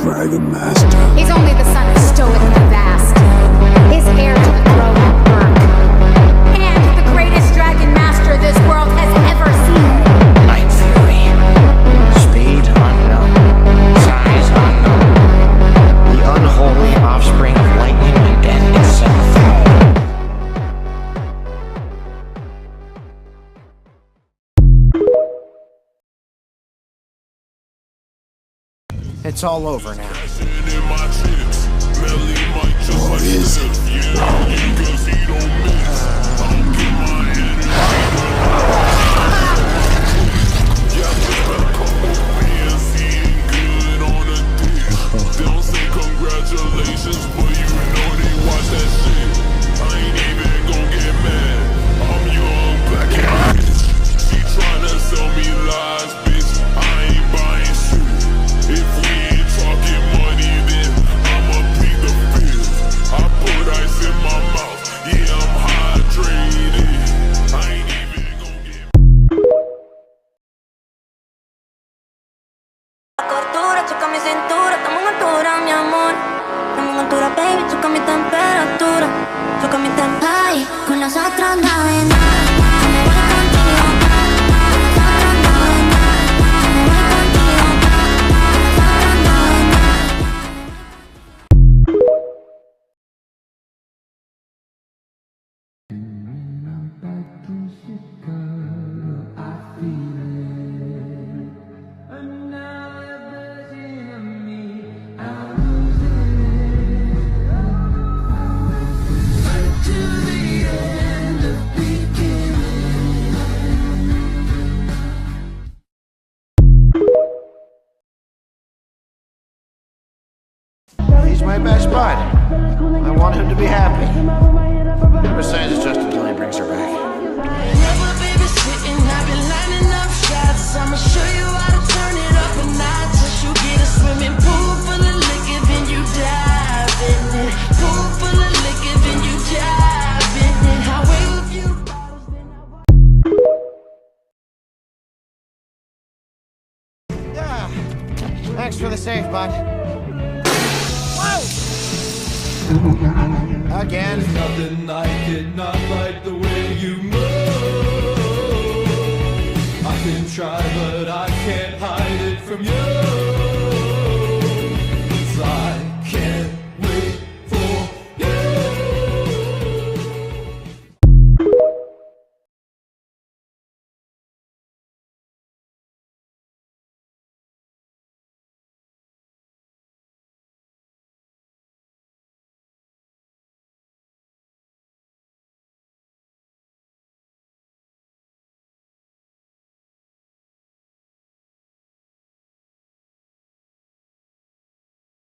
Dragon Master. He's only the son of Stoic the Vast. His heir to the throne of Berk. And the greatest Dragon Master this world has ever seen. Night Fury. Speed unknown. Size unknown. The unholy offspring of lightning and death itself. It's all over now. What is it? Don't say congratulations, but you know they watch that shit. I ain't even gon' get mad. I'm young, black and rich. She tryna sell me lies, bitch. I ain't buying shit. If we ain't talking money, then I'ma plead the fifth. I put ice in my mouth, yeah, I'm hydrated. I ain't even gon' get Cordura, choca mi cintura, estamos en altura, mi amor. Estamos en altura, baby, choca mi temperatura, choca mi temperatura. Ay, con las otras navegar, me voy contigo. Con las otras navegar, me voy contigo. Con las otras He's my best bud. I want him to be happy. Besides, it's just until he brings her back. Never babysitting, I've been lining up shots. I'ma show you how to turn it up a notch. Just you get a swimming pool full of liquor, then you dive in it. Pool full of liquor, then you dive in it. I wave a few bottles, then I walk. Yeah. Thanks for the save, bud. Again. There's nothing like it, not like the way you move. I can try, but I can't hide it from you.